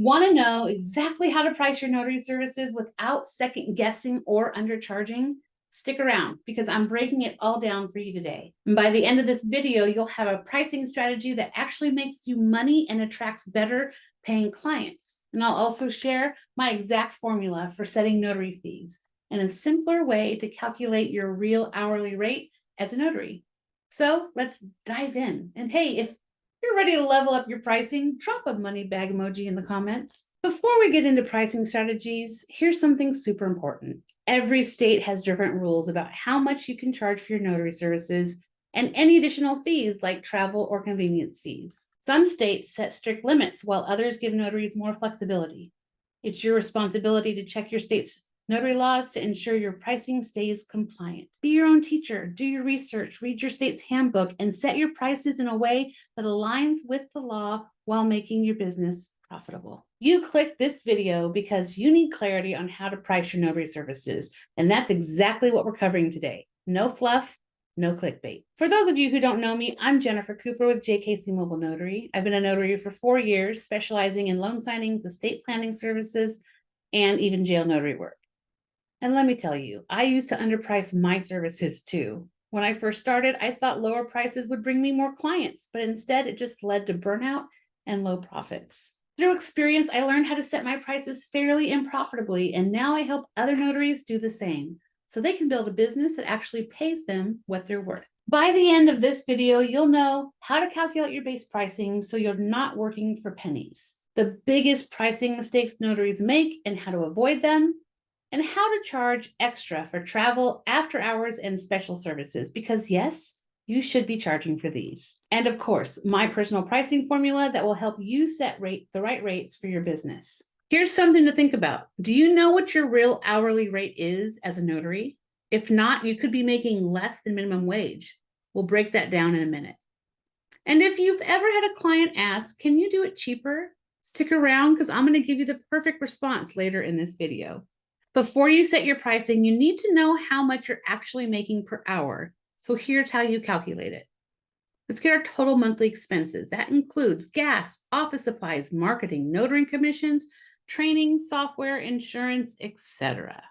Want to know exactly how to price your notary services without second guessing or undercharging? Stick around because I'm breaking it all down for you today. And by the end of this video, you'll have a pricing strategy that actually makes you money and attracts better paying clients. And I'll also share my exact formula for setting notary fees and a simpler way to calculate your real hourly rate as a notary. So let's dive in. And hey, if you're ready to level up your pricing, drop a money bag emoji in the comments. Before we get into pricing strategies, here's something super important. Every state has different rules about how much you can charge for your notary services and any additional fees like travel or convenience fees. Some states set strict limits while others give notaries more flexibility. It's your responsibility to check your state's notary laws to ensure your pricing stays compliant. Be your own teacher, do your research, read your state's handbook, and set your prices in a way that aligns with the law while making your business profitable. You clicked this video because you need clarity on how to price your notary services, and that's exactly what we're covering today. No fluff, no clickbait. For those of you who don't know me, I'm Jennifer Cooper with JKC Mobile Notary. I've been a notary for 4 years, specializing in loan signings, estate planning services, and even jail notary work. And let me tell you, I used to underprice my services too. When I first started, I thought lower prices would bring me more clients, but instead it just led to burnout and low profits. Through experience, I learned how to set my prices fairly and profitably, and now I help other notaries do the same, so they can build a business that actually pays them what they're worth. By the end of this video, you'll know how to calculate your base pricing so you're not working for pennies, the biggest pricing mistakes notaries make and how to avoid them, and how to charge extra for travel, after hours, and special services, because yes, you should be charging for these. And of course, my personal pricing formula that will help you set the right rates for your business. Here's something to think about. Do you know what your real hourly rate is as a notary? If not, you could be making less than minimum wage. We'll break that down in a minute. And if you've ever had a client ask, can you do it cheaper? Stick around because I'm going to give you the perfect response later in this video. Before you set your pricing, you need to know how much you're actually making per hour. So here's how you calculate it. Let's get our total monthly expenses. That includes gas, office supplies, marketing, notary commissions, training, software, insurance, etc.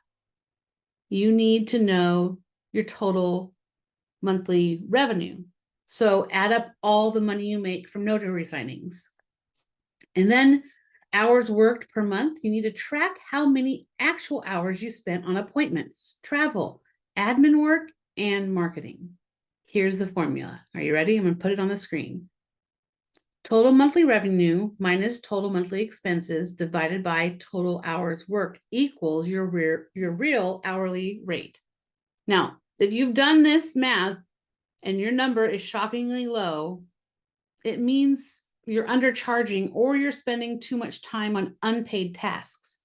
You need to know your total monthly revenue. So add up all the money you make from notary signings. And then hours worked per month, you need to track how many actual hours you spent on appointments, travel, admin work, and marketing. Here's the formula. Are you ready? I'm going to put it on the screen. Total monthly revenue minus total monthly expenses divided by total hours worked equals your real hourly rate. Now, if you've done this math and your number is shockingly low, it means you're undercharging or you're spending too much time on unpaid tasks.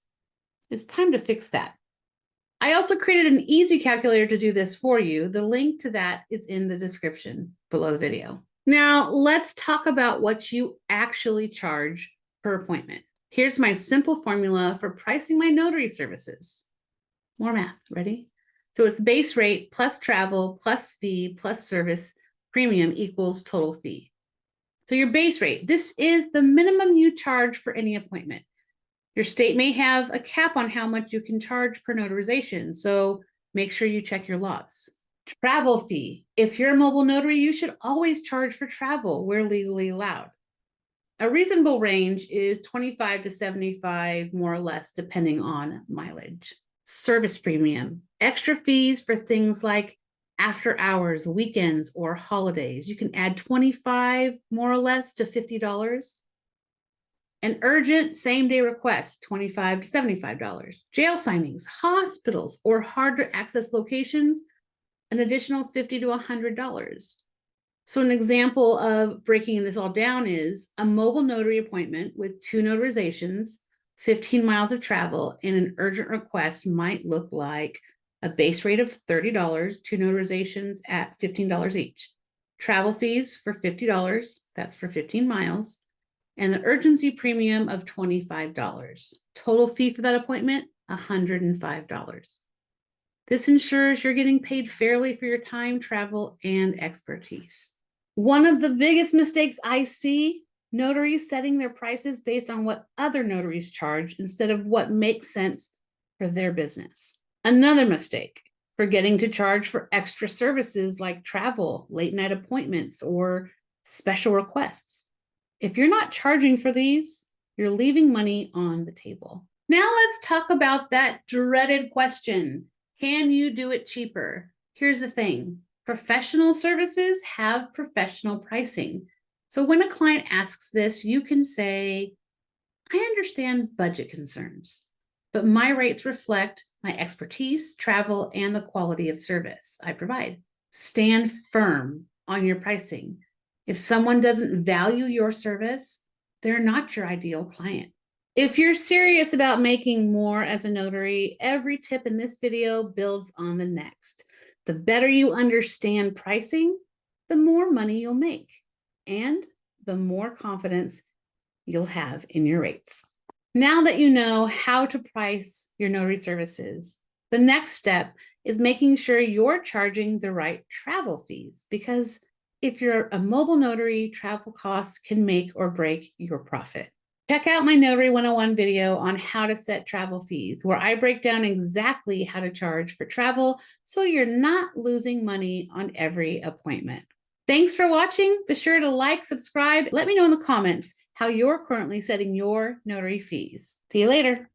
It's time to fix that. I also created an easy calculator to do this for you. The link to that is in the description below the video. Now, let's talk about what you actually charge per appointment. Here's my simple formula for pricing my notary services. More math, ready? So it's base rate plus travel plus fee plus service premium equals total fee. So your base rate, this is the minimum you charge for any appointment. Your state may have a cap on how much you can charge per notarization, so make sure you check your laws. Travel fee. If you're a mobile notary, you should always charge for travel where legally allowed. A reasonable range is 25 to 75, more or less, depending on mileage. Service premium. Extra fees for things like after hours, weekends, or holidays. You can add 25 more or less to $50. An urgent same-day request, $25 to $75. Jail signings, hospitals, or hard-to-access locations, an additional $50 to $100. So an example of breaking this all down is a mobile notary appointment with 2 notarizations, 15 miles of travel, and an urgent request might look like a base rate of $30, 2 notarizations at $15 each. Travel fees for $50, that's for 15 miles, and the urgency premium of $25. Total fee for that appointment, $105. This ensures you're getting paid fairly for your time, travel, and expertise. One of the biggest mistakes I see notaries setting their prices based on what other notaries charge instead of what makes sense for their business. Another mistake, forgetting to charge for extra services like travel, late night appointments, or special requests. If you're not charging for these, you're leaving money on the table. Now let's talk about that dreaded question. Can you do it cheaper? Here's the thing. Professional services have professional pricing. So when a client asks this, you can say, I understand budget concerns, but my rates reflect my expertise, travel, and the quality of service I provide. Stand firm on your pricing. If someone doesn't value your service, they're not your ideal client. If you're serious about making more as a notary, every tip in this video builds on the next. The better you understand pricing, the more money you'll make, and the more confidence you'll have in your rates. Now that you know how to price your notary services, the next step is making sure you're charging the right travel fees, because if you're a mobile notary, travel costs can make or break your profit. Check out my Notary 101 video on how to set travel fees, where I break down exactly how to charge for travel so you're not losing money on every appointment. Thanks for watching. Be sure to like, subscribe. Let me know in the comments how you're currently setting your notary fees. See you later.